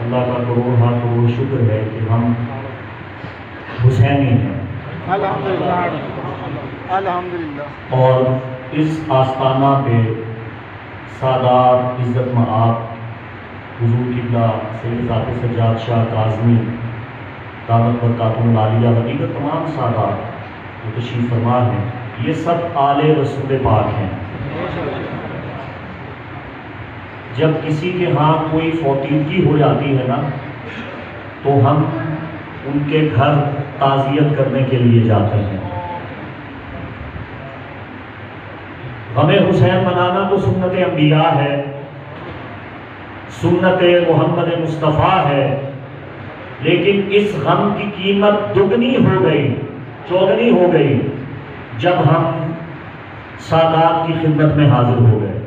اللہ کا کروڑ ہاں کروڑ شکر ہے کہ ہم حسینی ہیں الحمدللہ الحمدللہ۔ اور اس آستانہ پہ سادات عزت مآب حضور قبلہ سید ذات سجاد شاہ کاظمی دامت برکاتہم العالیہ و دیگر تمام سادات جو تشریف فرما ہیں، یہ سب آل رسول پاک ہیں۔ جب کسی کے ہاں کوئی فوتیدگی ہو جاتی ہے نا تو ہم ان کے گھر تعزیت کرنے کے لیے جاتے ہیں۔ غم حسین منانا تو سنت انبیاء ہے، سنت محمد مصطفیٰ ہے، لیکن اس غم کی قیمت دگنی ہو گئی، چوگنی ہو گئی جب ہم سادات کی خدمت میں حاضر ہو گئے۔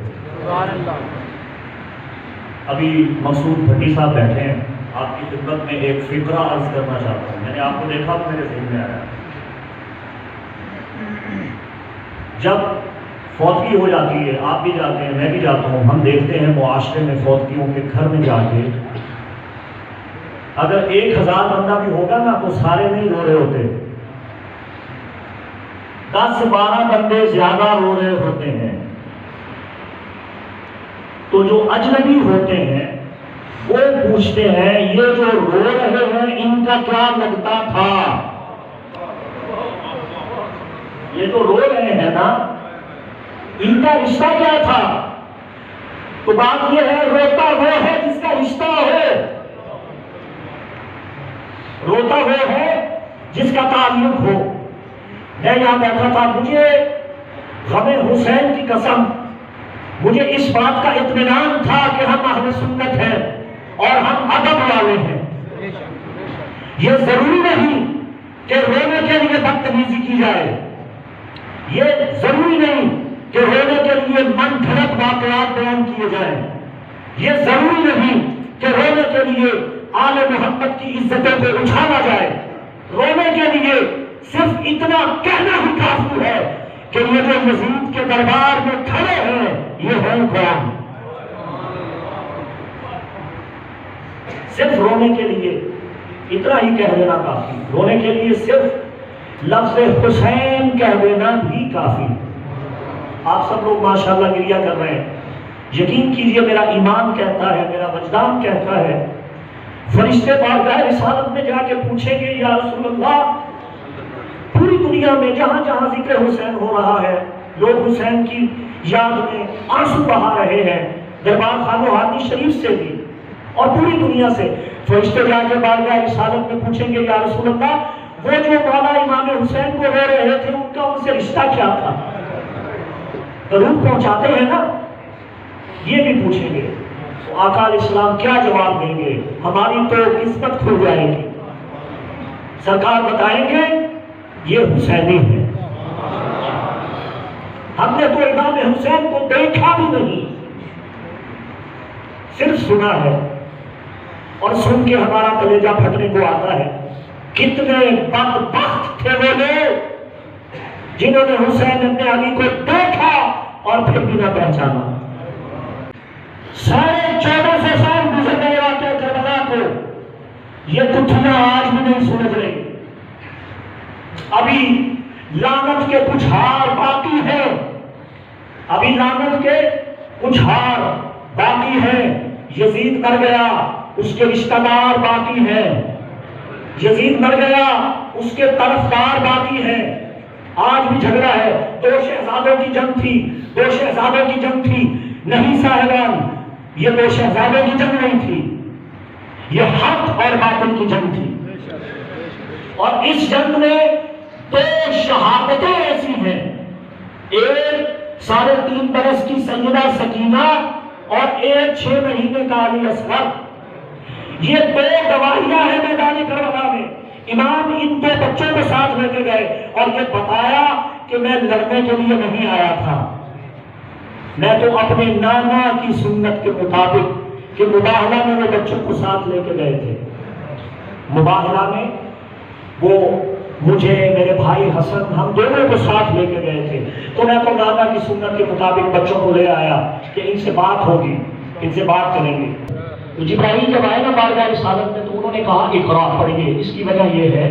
ابھی مقصود بھٹی صاحب بیٹھے ہیں، آپ کی خدمت میں ایک فقرہ عرض کرنا چاہتا ہوں۔ میں نے آپ کو دیکھا تو میرے ذہن میں آیا، جب فوتگی ہو جاتی ہے، آپ بھی جاتے ہیں، میں بھی جاتا ہوں، ہم دیکھتے ہیں معاشرے میں فوتگیوں کے گھر میں جا کے اگر 1000 بندہ بھی ہوگا نا تو سارے نہیں رو رہے ہوتے، 10-12 بندے زیادہ رو رہے ہوتے ہیں۔ تو جو اجنبی ہوتے ہیں وہ پوچھتے ہیں یہ جو رو رہے ہیں ان کا کیا لگتا تھا، یہ جو رو رہے ہیں نا ان کا رشتہ کیا تھا؟ تو بات یہ ہے روتا وہ ہے جس کا رشتہ ہو، روتا وہ ہے جس کا تعلق ہو۔ میں یہاں بیٹھا تھا، مجھے غم حسین کی قسم مجھے اس بات کا اطمینان تھا کہ ہم اہل سنت ہیں اور ہم ادب والے ہیں۔ یہ ضروری نہیں کہ رونے کے لیے بدتمیزی کی جائے، یہ ضروری نہیں کہ رونے کے لیے من گھڑت واقعات بیان کیے جائیں، یہ ضروری نہیں کہ رونے کے لیے آل محمد کی عزتوں کو اچھالا جائے۔ رونے کے لیے صرف اتنا کہنا ہی کافی ہے کہ یہ جو یزید کے دربار میں کھڑے ہیں یہ ہیں کون؟ صرف رونے کے لیے اتنا ہی کہہ دینا کافی، رونے کے لیے صرف لفظ حسین کہہ دینا بھی کافی۔ آپ سب لوگ ماشاءاللہ گریہ کر رہے ہیں، یقین کیجئے میرا ایمان کہتا ہے، میرا وجدان کہتا ہے، فرشتے بارگاہ رسالت میں جا کے پوچھیں گے یا رسول اللہ پوری دنیا میں جہاں جہاں ذکر حسین ہو رہا ہے لوگ حسین کی یاد میں آنسو بہا رہے ہیں، دربار خانہ ہادی شریف سے بھی اور پوری دنیا سے۔ فرشتے جا کے بارگاہ رسالت میں پوچھیں گے یا رسول اللہ وہ جو مولا امام حسین کو رو رہے تھے ان کا ان سے رشتہ کیا تھا؟ درود پہنچاتے ہیں نا، یہ بھی پوچھیں گے تو آقا علیہ السلام کیا جواب دیں گے؟ ہماری تو قسمت کھل جائے گی، سرکار بتائیں گے یہ حسینی ہے، ہم نے تو امام حسین کو دیکھا بھی نہیں، صرف سنا ہے، اور سن کے ہمارا کلیجہ پھٹنے کو آتا ہے۔ کتنے بدبخت تھے وہ لوگ جنہوں نے حسین ابن علی کو دیکھا اور پھر بھی نہ پہچانا۔ 1450 سال گزر گئے واقعہ کربلا کو، یہ کٹھیاں آج بھی نہیں سمجھ رہی، ابھی لعنت کے کچھ ہار باقی ہیں، ابھی لعنت کے کچھ ہار باقی ہیں۔ یزید مر گیا، اس کے رشتہ دار باقی ہیں، یزید مر گیا، اس کے طرفدار باقی ہیں۔ آج بھی جھگڑا ہے، 2 شہزادوں کی جنگ تھی، 2 شہزادوں کی جنگ تھی، نہیں صاحبان یہ 2 شہزادوں کی جنگ نہیں تھی، یہ حق اور باطل کی جنگ تھی، اور اس جنگ میں 2 شہادتیں ایسی ہیں، ایک 3.5 برس کی سیدہ سکینہ اور ایک 6 مہینے کا علی اصغر، یہ 2 گواہیاں ہیں میدان کربلا میں۔ امام ان 2 بچوں کو ساتھ لے کے گئے اور یہ بتایا کہ میں لڑنے کے لیے نہیں آیا تھا، میں تو اپنے نانا کی سنت کے مطابق کہ مباہلہ میں وہ بچوں کو ساتھ لے کے گئے تھے، مباہلہ میں وہ مجھے میرے بھائی حسن ہم دونوں کو ساتھ لے کے گئے تھے، تو میں تو نانا کی سنت کے مطابق بچوں کو لے آیا کہ ان سے بات ہوگی، ان سے بات کریں گے۔ تو جبرائیل جب آئے نا بارگاہ رسالت میں تو انہوں نے کہا اقرا پڑھیے. اس کی وجہ یہ ہے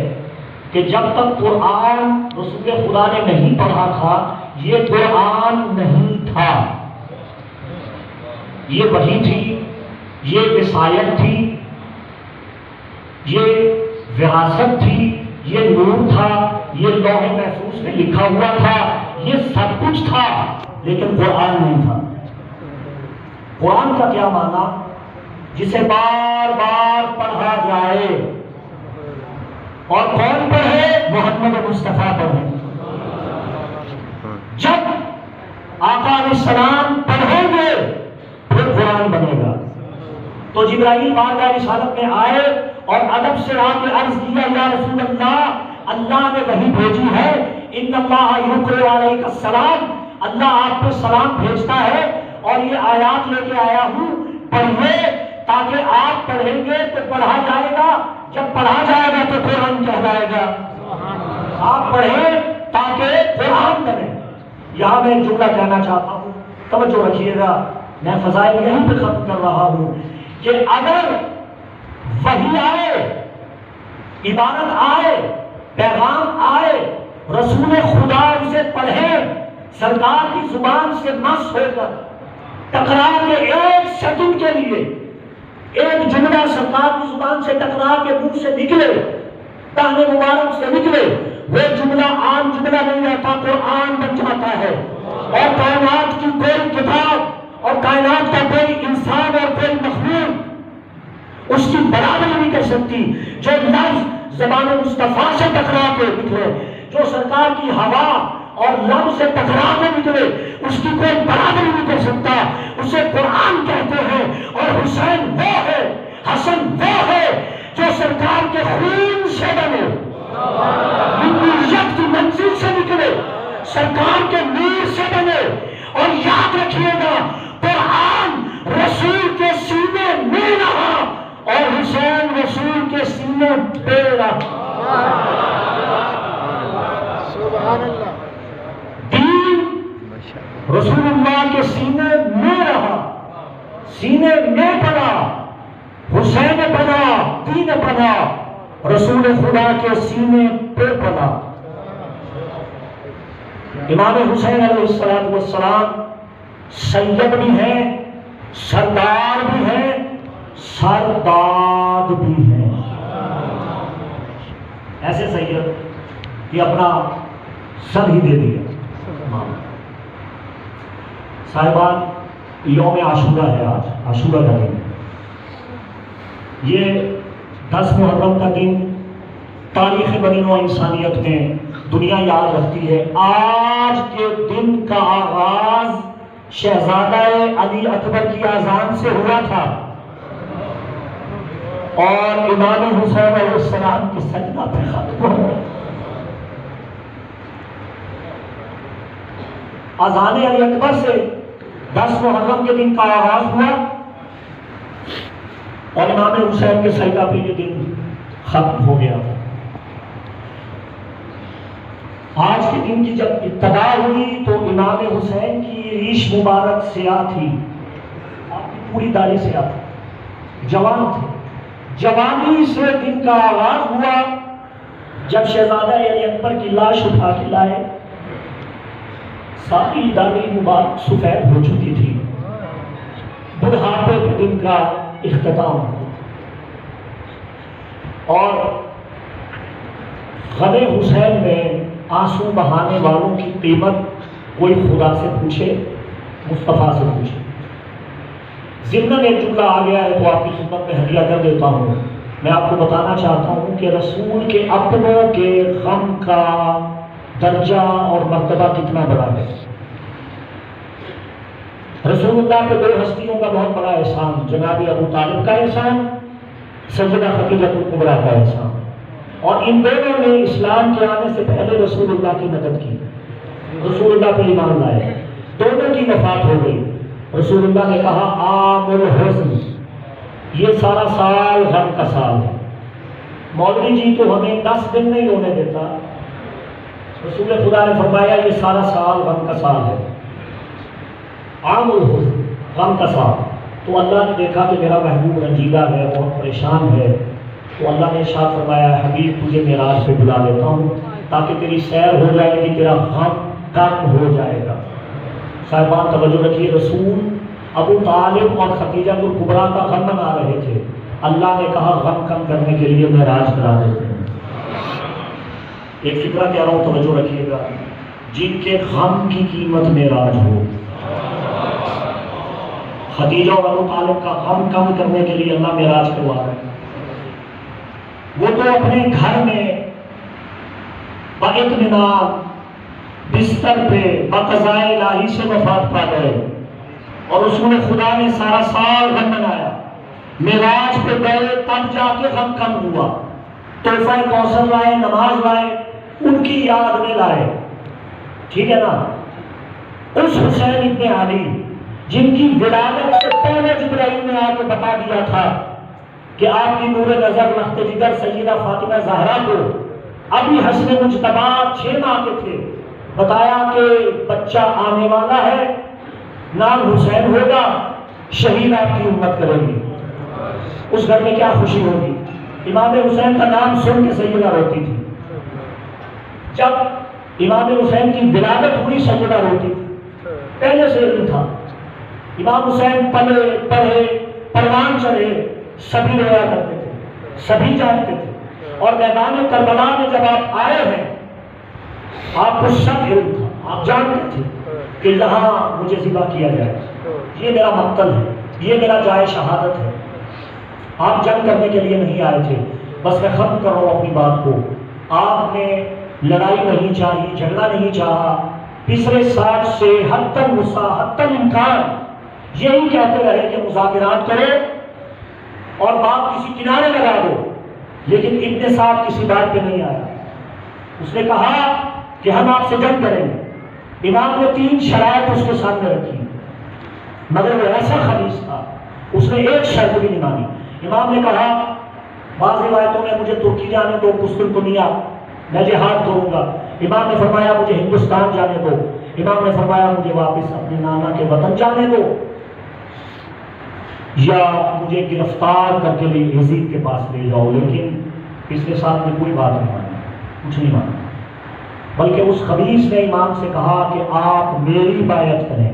کہ جب تک قرآن رسول خدا نے نہیں پڑھا تھا یہ قرآن نہیں تھا، یہ وحی تھی، یہ وصایت تھی، یہ وراثت تھی، یہ نور تھا، یہ لوح محفوظ میں لکھا ہوا تھا، یہ سب کچھ تھا، لیکن قرآن نہیں تھا. قرآن کا کیا معنی؟ جسے بار بار پڑھا جائے. اور کون پڑھے؟ محمد مصطفیٰ پڑھے. جب آقا علیہ السلام پڑھیں گے پھر قرآن بنے گا. تو جبرائیل بارگاہ رسالت میں آئے اور ادب سے آ کے عرض کیا یا رسول اللہ، اللہ نے وحی بھیجی ہے، ان اللہ یقرئ علیک السلام، اللہ آپ پہ سلام بھیجتا ہے اور یہ آیات لے کے آیا ہوں، پڑھیے تاکہ آپ پڑھیں گے تو پڑھا جائے گا، جب پڑھا جائے گا تو قرآن کہلائے گا. آپ پڑھیں تاکہ قرآن بنے. یہاں میں ایک جملہ کہنا چاہتا ہوں، توجہ رکھیے گا، میں فضائل یہیں پہ ختم کر رہا ہوں کہ اگر وحی آئے، عبارت آئے، پیغام آئے، رسول خدا اسے پڑھے، سرکار کی زبان سے مس ہو کر ٹکرا کے ایک سیکنڈ کے لیے ایک جملہ سرکار کی زبان سے ٹکرا کے منہ سے نکلے، تانے مبارک سے نکلے، وہ جملہ عام جملہ نہیں رہتا، قرآن بن جاتا ہے. اور کائنات کی کوئی کتاب اور کائنات کا کوئی انسان اور کوئی مخلوق اس کی برابری نہیں کر سکتی. جو لفظ زبان مصطفیٰ سے ٹکرا کے نکلے، جو سرکار کی ہوا اور لفظ سے ٹکرا کے نکلے، اس کی کوئی برابری نہیں کر سکتا. اسے قرآن کہتے ہیں. اور حسین وہ ہے، حسن وہ ہے جو سرکار کے خون سے بنے، نبوت کی منزل سے نکلے، سرکار کے نور سے بنے. اور یاد رکھیے گا قرآن رسول کے سینے میں رہا اور حسین رسول کے سینے پہ رہا. سبحان اللہ. دین رسول اللہ کے سینے میں رہا، سینے میں پڑا، حسین پڑا، دین پڑا، رسول خدا کے سینے پہ پڑا. امام حسین علیہ السلام سید بھی ہیں، سردار بھی ہیں، سرداد بھی ہیں. ایسے سید کہ اپنا سر ہی دے دیا. صاحبان یوم عاشورہ ہے، آج عاشورہ کا دن. یہ 10 محرم کا دن تاریخ بنی نوع انسانیت میں دنیا یاد رکھتی ہے. آج کے دن کا آغاز شہزادہ علی اکبر کی اذان سے ہوا تھا اور امام حسین علیہ السلام کی سجدہ پہ ختم ہوا. اذان علی اکبر سے 10 محرم کے دن کا آغاز ہوا اور امام حسین کے سجدہ پہ یہ دن ختم ہو گیا. آج کے دن کی جب ابتدا ہوئی تو امام حسین کی ریش مبارک سیاہ تھی، آپ کی پوری داڑھی سیاہ تھی، جوان تھے. جوانی سے دن کا آغاز ہوا جب شہزادہ علی اکبر کی لاش اٹھا کے لائے. ساری داڑھی مبارک سفید ہو چکی تھی. بڑھاپے کے دن کا اختتام ہوا اور غم حسین میں آنسو بہانے والوں کی قیمت کوئی خدا سے پوچھے، مصطفیٰ سے پوچھے. ضمن ایک جملہ آ گیا ہے تو آپ کی خدمت میں ہدیہ کر دیتا ہوں. میں آپ کو بتانا چاہتا ہوں کہ رسول کے اپنوں کے غم کا درجہ اور مرتبہ کتنا بڑا ہے. رسول اللہ پہ 2 ہستیوں کا بہت بڑا احسان، جناب ابو طالب کا احسان، سیدہ خدیجہ کبریٰ کا احسان. اور ان دونوں نے اسلام کے آنے سے پہلے رسول اللہ کی مدد کی، رسول اللہ پہ ایمان لائے. دونوں کی وفات ہو گئی. رسول اللہ نے کہا عام الحزن، یہ سارا سال غم کا سال ہے. مولوی جی تو ہمیں 10 دن نہیں ہونے دیتا. رسول خدا نے فرمایا یہ سارا سال غم کا سال ہے، عام الحزن، غم کا سال. تو اللہ نے دیکھا کہ میرا محبوب رنجیدہ ہے، بہت پریشان ہے، تو اللہ نے ارشاد فرمایا حبیب تجھے معراج پہ بلا لیتا ہوں تاکہ تیری سیر ہو جائے گی، تیرا غم کم ہو جائے گا۔ صاحبان توجہ رکھیے، رسول ابو طالب اور خدیجہ الکبریٰ کا غم منا رہے تھے، اللہ نے کہا غم کم کرنے کے لیے معراج کرا دیتے ہیں۔ ایک فکرہ کہہ رہا ہوں، توجہ رکھیے گا، جن کے غم کی قیمت معراج ہو، خدیجہ اور ابو طالب کا غم کم کرنے کے لیے اللہ معراج کروا رہے ہیں۔ وہ تو اپنے گھر میں باطمینان بستر پہ بقضائے الہی سے وفات پا گئے، اور رسول خدا نے سارا سال غم منایا، معراج پہ گئے تب جا کے غم کم ہوا، تحفہ کوثر لائے، نماز لائے، ان کی یاد میں لائے، ٹھیک ہے نا۔ اس حسین ابن علی جن کی ولادت سے پہلے جبرائیل نے آ کے بتا دیا تھا کہ آپ کی نور نظر لخت جگر سیدہ فاطمہ زہرا کو ابھی حسن مجتبی 6 ماہ کے تھے، بتایا کہ بچہ آنے والا ہے، نام حسین ہوگا، شہید آپ کی امت کرے گی۔ اس گھر میں کیا خوشی ہوگی، امام حسین کا نام سن کے سیدہ روتی تھی، جب امام حسین کی ولادت ہوئی سیدہ روتی تھی، پہلے سے علم تھا، امام حسین پلے پڑھے پروان چڑھے سبھی رویا کرتے تھے، سبھی جانتے تھے، اور میدان کربلا میں جب آپ آئے ہیں آپ کو سب علم تھا، آپ جانتے تھے کہ یہاں مجھے ذبح کیا جائے، یہ میرا مقتل ہے، یہ میرا جائے شہادت ہے۔ آپ جنگ کرنے کے لیے نہیں آئے تھے، بس میں ختم کر رہا ہوں اپنی بات کو، آپ نے لڑائی نہیں چاہی، جھگڑا نہیں چاہا، پچھلے 60 سے حتی الامکان یہی کہتے رہے کہ مذاکرات کرے اور بات کسی کنارے لگا دو، لیکن ابن سعد کسی بات پہ نہیں آیا۔ اس نے کہا کہ ہم آپ سے جنگ کریں گے، امام نے 3 شرائط اس کے سامنے رکھی، مگر وہ ایسا خبیث تھا، اس نے ایک شرط بھی نہیں مانی۔ امام نے کہا بعض روایتوں میں مجھے ترکی جانے دو، قسطنطنیہ میں جہاد کروں گا، امام نے فرمایا مجھے ہندوستان جانے دو، امام نے فرمایا مجھے واپس اپنے نانا کے وطن جانے دو، یا مجھے گرفتار کر کے لیے یزید کے پاس لے جاؤ۔ لیکن پچھلے ساتھ نے کوئی بات نہیں مانی، کچھ نہیں مانا، بلکہ اس خبیث نے امام سے کہا کہ آپ میری بیعت کریں۔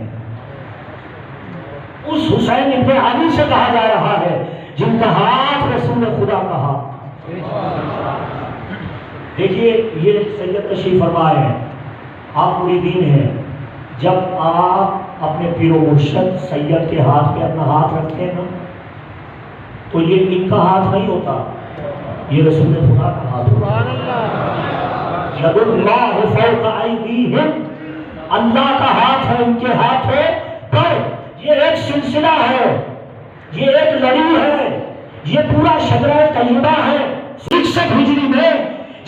اس حسین ابن علی سے کہا جا رہا ہے جن کا ہاتھ رسول خدا کا ہاتھ۔ دیکھیے یہ سید تشریف فرما ہے، آپ مریدین ہیں، جب آپ اپنے پیر و مرشد سید کے ہاتھ پہ اپنا ہاتھ رکھتے ہیں نا تو یہ ان کا ہاتھ نہیں ہوتا، یہ رسول خدا کا ہاتھ ہوتا ہے۔ یَدُ اللَّهِ فَوْقَ أَيْدِيهِمْ، اللہ کا ہاتھ ہے ان کے ہاتھوں پر۔ یہ ایک سلسلہ ہے، یہ ایک لڑی ہے، یہ پورا شجرہ طیبہ ہے۔ 66 ہجری میں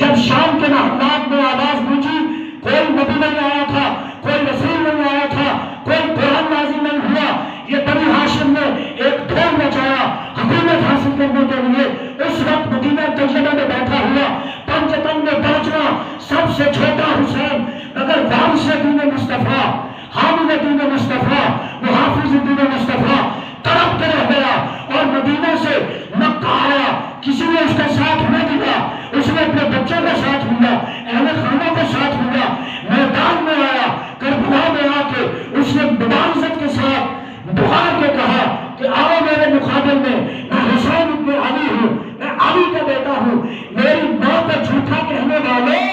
جب شام کے محلات میں آواز گونجی، کوئی نبی نہیں آیا تھا، کوئی رسول نہیں آیا تھا، کوئی قرآن نازل نہیں ہوا، یہ بنی ہاشم نے ایک دھول مچایا حکومت حاصل کرنے کے لیے۔ اس وقت مدینہ طیبہ میں بیٹھا ہوا پنجتن میں پہنچنا سب سے چھوٹا حسین، مگر وارث دین مصطفیٰ، حامل دین مصطفیٰ، محافظ دین مصطفیٰ تڑپ کے رہ گیا، اور مدینہ سے مکہ آیا، کسی نے اس کا ساتھ نہ دیا، اس نے اپنے بچوں کا ساتھ لیا، اہل خانہ کا ساتھ لیا، میدان میں آیا، کربلا میں آ کے اس نے مبارزت کے ساتھ بخار کے کہا کہ آؤ میرے مقابل میں حسین ابن علی ہوں، میں علی کا بیٹا ہوں، میری ماں کا جھوٹا کہنے والے،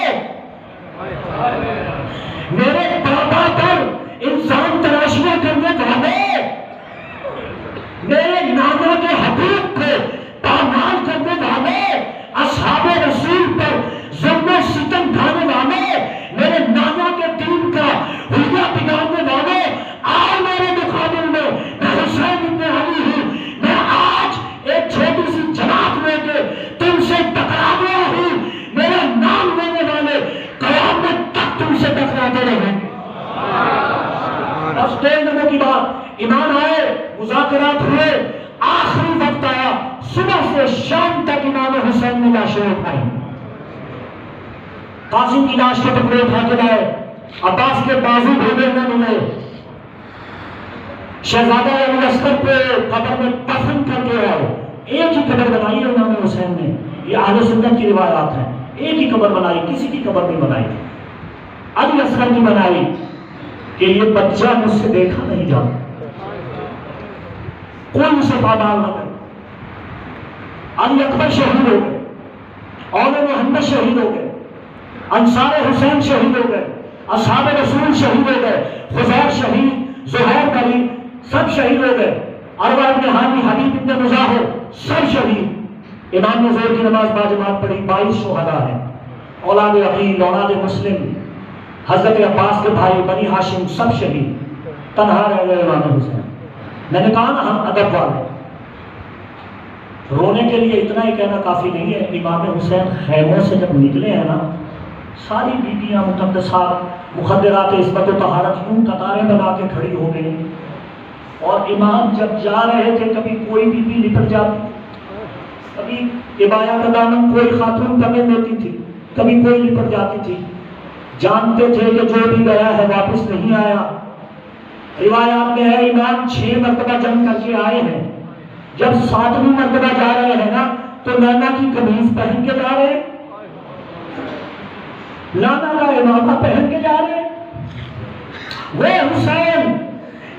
میرے بابا پر الزام تراشیاں کرنے والے، میرے نانا کے حقوق کو پامال کرنے والے، اصحاب رسول پر ظلم و ستم ڈھانے والے، میرے نانا کے دین کا حلیہ بگاڑنے والے، آؤ میرے مقابل میں حسین ابن علی ہوں، میں آج ایک چھوٹی سی جماعت لے کے تم سے ٹکرا گیا ہوں، میرا نام لینے والے قیامت تک تم سے ٹکراتے رہیں گے۔ بس 3 دنوں کی بات، ایمان آئے، مذاکرات ہوئے، آخری وقت آیا، صبح سے شام تک امام حسین نے لاشیں اٹھائی، قاسم کی لاش کے ٹکڑے اٹھا کے لائے، عباس کے بازو بھونے نہ ملے، شہزادہ علی اصغر کو قبر میں دفن کر کے آؤ. ایک ہی قبر بنائی ہے امام حسین نے. یہ اہل سنت کی روایات ہیں. ایک ہی قبر بنائی, کسی کی قبر نہیں بنائی. علی اصغر کی بنائی کہ یہ بچہ مجھ سے دیکھا نہیں جاتا, کوئی اسے پامال نہ کرے. علی اکبر شہید ہو گئے, اول محمد شہید ہو گئے, انصار حسین شہید ہو گئے, اصحاب رسول شہید ہو گئے, خزیر شہید, زہیر کلی سب شہید ہو گئے, عروہ بن حامی, حبیب بن مظاہر سب شہید. امام نے ظہر کی نماز باجماعت پڑھی. 22 شہداء ہیں. اولاد عقیل, اولاد مسلم, حضرت عباس کے بھائی بنی ہاشم سب شہید. تنہا رہ گئے امام حسین. میں نے کہا نا ہم ادب والے. رونے کے لیے اتنا ہی کہنا کافی نہیں ہے. امام حسین خیموں سے جب نکلے ہیں نا, ساری بیبیاں مقدسات مخدرات عصمت و طہارت یوں قطاریں بنا کے کھڑی ہو گئی. اور امام جب جا رہے تھے کبھی کوئی بیوی لپٹ جاتی, کبھی عبایا کا دامن کوئی خاتون پکڑ لیتی تھی, کبھی کوئی لپٹ جاتی تھی. جانتے تھے کہ جو بھی گیا ہے واپس نہیں آیا. روایات میں ہے امام 6 مرتبہ جنگ کر کے آئے ہیں. جب 7ویں مرتبہ جا رہے ہیں نا تو نانا کی قمیض پہن کے جا رہے ہیں, نانا کا امامہ پہن کے جا رہے ہیں. وہ حسین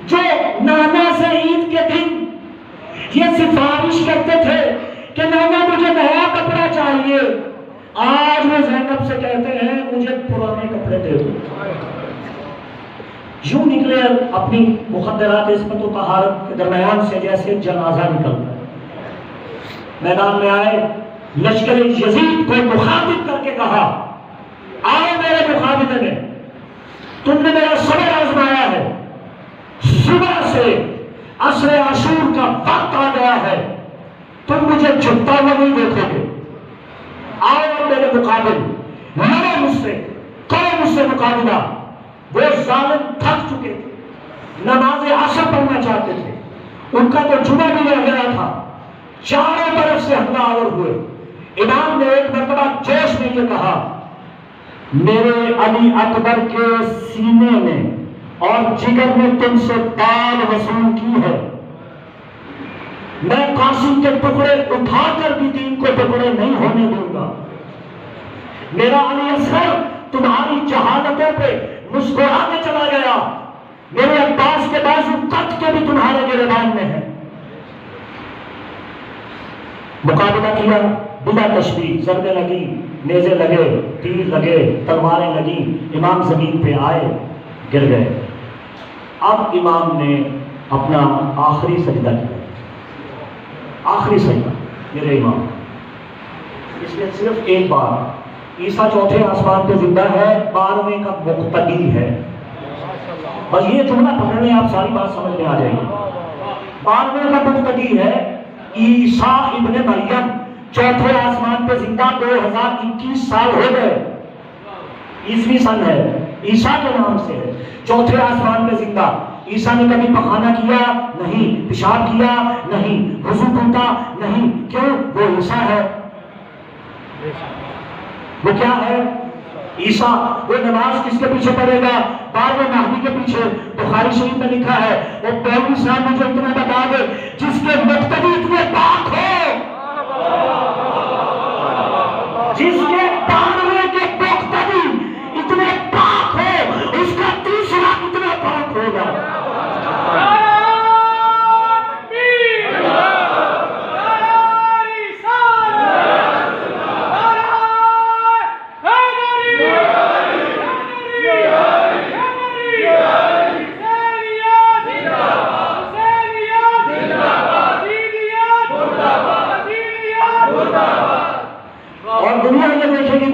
جو نانا سے عید کے دن یہ سفارش کرتے تھے کہ نانا مجھے نیا کپڑا چاہیے, آج وہ زینب سے کہتے ہیں مجھے پرانے کپڑے دے دو. یوں نکلے اپنی مخدرات عصمت و طہارت کے درمیان سے جیسے جنازہ نکلتا ہے. میدان میں آئے, لشکر یزید کو مخاطب کر کے کہا آؤ میرے مقابلے میں, تم نے میرا صبر آزمایا ہے, صبح سے عصر عاشور کا وقت آ گیا ہے, تم مجھے جھکتا ہوا نہیں دیکھو گے. آؤ میرے مقابل, لڑو مجھ سے, کرو مجھ سے مقابلہ. وہ ظالم تھک چکے تھے, نماز عصر پڑھنا چاہتے تھے, ان کا تو جمعہ بھی رہ گیا تھا. چاروں طرف سے حملہ آور ہوئے. امام نے ایک مرتبہ جوش میں یہ کہا میرے علی اکبر کے سینے میں اور جگر میں تم سے تال وصول کی ہے, میں قاسم کے ٹکڑے اٹھا کر بھی دین کو ٹکڑے نہیں ہونے دوں گا. میرا علی اصغر تمہاری جہالتوں پہ مسکرا کے چلا گیا, میرے عباس کے بازو کٹ کے بھی تمہارے گریبان میں ہے. مقابلہ کیا بلا تشبیہ, ضربیں لگی, نیزے لگے, تیر لگے, تلواریں لگی, امام زمین پہ آئے, گر گئے. اب امام نے اپنا آخری سجدہ کیا, آخری سجدہ میرے امام. اس میں صرف ایک بار, عیسیٰ چوتھے آسمان پہ زندہ ہے, 12ویں کا مقتدی ہے. بس یہ جملہ پکڑ لیں آپ, ساری بات سمجھ میں آ جائے گی. 12ویں کا مقتدی ہے عیسیٰ ابن مریم, چوتھے آسمان پہ زندہ, 2021 سال ہو گئے, عیسوی سن ہے, عیسیٰ کے نام سے ہے, چوتھے آسمان پہ زندہ. عیسیٰ نے کبھی پخانہ کیا نہیں, پیشاب کیا نہیں, وضو ٹوٹا نہیں. کیوں؟ وہ عیسیٰ ہے. وہ کیا ہے؟ عیسیٰ. وہ نماز کس کے پیچھے پڑھے گا؟ 12ویں مہدی کے پیچھے. بخاری شریف میں لکھا ہے وہ پہلی صاحب مجھے اتنا بتا دے جس کے مقتدی اتنے پاک ہو, جس کے 12ویں کے مقتدی اتنے پاک ہو, اس کا تیسرا کتنا پاک ہوگا.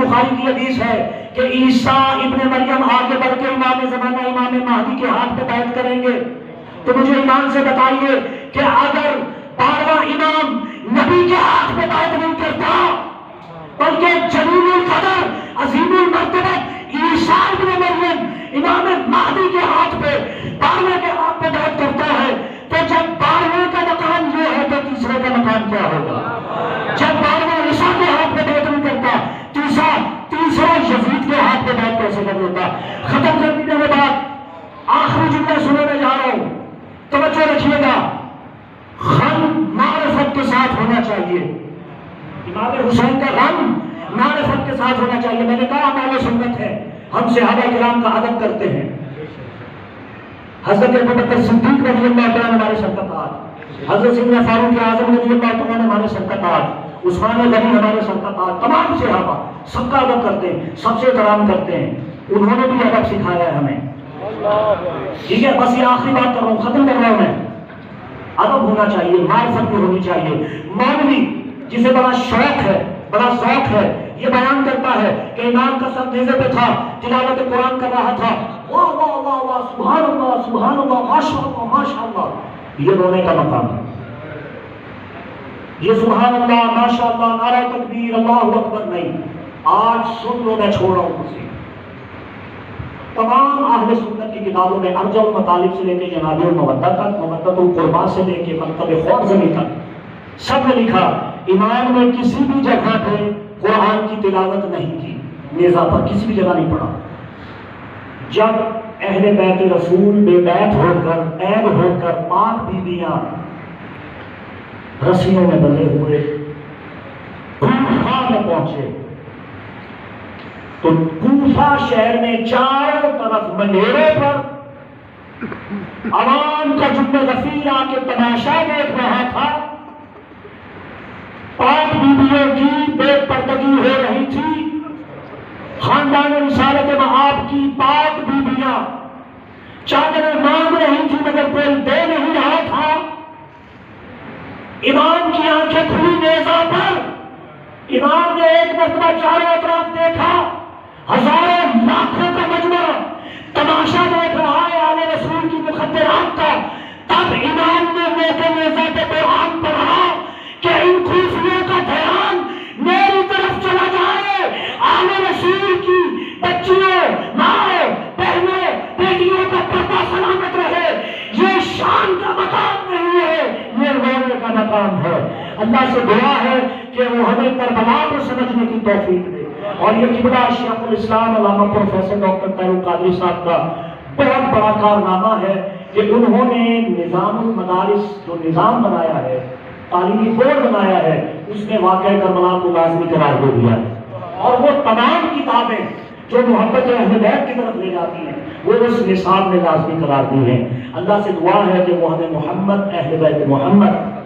بخاری کی حدیث ہے کہ عیسیٰ ابن مریم آگے بڑھ کے امام زمانہ امام مہدی کے ہاتھ پہ بیعت کریں گے. تو مجھے ایمان سے بتائیے کہ اگر 12واں امام نبی کے ہاتھ پہ بیعت نہیں کرتا بلکہ جلیل القدر عظیم المرتبہ عیسیٰ ابن مریم امام مہدی کے ہاتھ پہ 12ویں کے ہاتھ پہ بیعت کرتا ہے, تو جب 12ویں کا مقام یہ ہے تو تیسرے کا مقام کیا ہوگا؟ جب 12واں عیسیٰ کے ہاتھ پہ بیعت نہیں کرتا, تیسرا یزید کے ہاتھ پہ بیعت کیسے کر لیتا؟ ختم کر دینے کے بعد آخری جملہ سننے میں جا رہا ہوں. توجہ رکھیے گا، غم معرفت کے ساتھ ہونا چاہیے. امام حسین کا غم معرفت کے ساتھ ہونا چاہیے. میں نے کہا ہمارے سنت ہے، ہم صحابہ کرام کا ادب کرتے ہیں. حضرت ابوبکر صدیق رضی اللہ تعالیٰ ہمارے سر کا تاج، حضرت سیدنا فاروق اعظم رضی اللہ تعالیٰ ہمارے سر کا تاج، عثمان غنی ہمارے سر کا تاج. تمام صحابہ سب کا ادب کرتے ہیں، سب سے احترام کرتے ہیں. انہوں نے بھی ادب سکھایا ہے ہمیں. ٹھیک ہے، بس یہ آخری بات کر رہا ہوں، ختم کر رہا ہوں میں. ادب ہونا چاہیے، معرفت بھی ہونی چاہیے. مولوی جسے بڑا شوق ہے، بڑا ذوق ہے، یہ بیان کرتا ہے کہ امام کا سر نیزے پہ تھا، تلاوت قرآن کر رہا تھا، واہ واہ واہ واہ، سبحان اللہ سبحان اللہ، ماشاء اللہ ماشاء اللہ. یہ رونے کا مقام ہے. یہ سبحان اللہ ماشاء اللہ نعرہ تکبیر اللہ اکبر نہیں. آج سن لو، میں چھوڑ رہا ہوں کسی. تمام اہل سنت کی کتابوں میں ارجع المطالب سے لے کے جناب المودہ تک، مودۃ القربیٰ سے لے کے مکتب خوارزمی تک سب نے لکھا امام نے کسی بھی جگہ پہ قرآن کی تلاوت نہیں کی، نیزہ پر کسی بھی جگہ نہیں پڑھا. جب اہل بیت رسول بے بیت ہو کر، عیب ہو کر، پاک بیویاں رسیوں میں بندھے ہوئے کوفہ میں پہنچے تو کوفہ شہر میں چاروں طرف منڈیروں پر عوام کا جمع غفیر آ کے تماشا دیکھ رہا تھا. پاک بیویوں کی بے پردگی ہو رہی تھی. خاندان رسالت مآب کی پاک بیویاں چادریں مانگ رہی تھی مگر کوئی دے نہیں رہا تھا. امام کی آنکھیں کھلی نیزہ پر. امام نے ایک مرتبہ چاروں اطراف دیکھا، ہزاروں لاکھوں کا مجمع تماشا دیکھ رہا ہے آل رسول کی مخدرات کا. تب امام نے موقع نیزہ پہ قرآن پڑھا کہ ان خوفیوں کا دھیان میری طرف چلا جائے. آل رسول کی بچیوں، ماں، بہنوں، بیٹیوں کا پردہ سلامت رہے. یہ شان کا مقام نہیں ہے، یہ رونے کا مقام ہے. اللہ سے دعا ہے کہ وہ ہمیں کربلا کو سمجھنے کی توفیق دے. اور یہ قبلہ شیخ الاسلام علامہ پروفیسر ڈاکٹر طاہر القادری صاحب کا بہت بڑا کارنامہ ہے کہ انہوں نے نظام المدارس جو نظام بنایا ہے، تعلیمی بورڈ بنایا ہے، اس میں واقعہ کربلا کو لازمی قرار دے دیا ہے. اور وہ تمام کتابیں جو محبت اہل بیت کی طرف لے جاتی ہیں وہ اس نصاب میں لازمی قرار دی ہیں. اللہ سے دعا ہے کہ وہ ہمیں محمد، اہل بیت محمد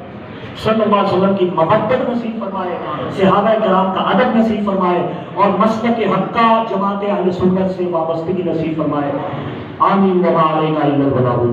صلی اللہ علیہ وسلم کی محبت نصیب فرمائے، صحابہ کرام کا ادب نصیب فرمائے اور مسلک حقہ جماعت اہل سنت سے وابستگی نصیب فرمائے. آمین. وما علینا الا البلاغ.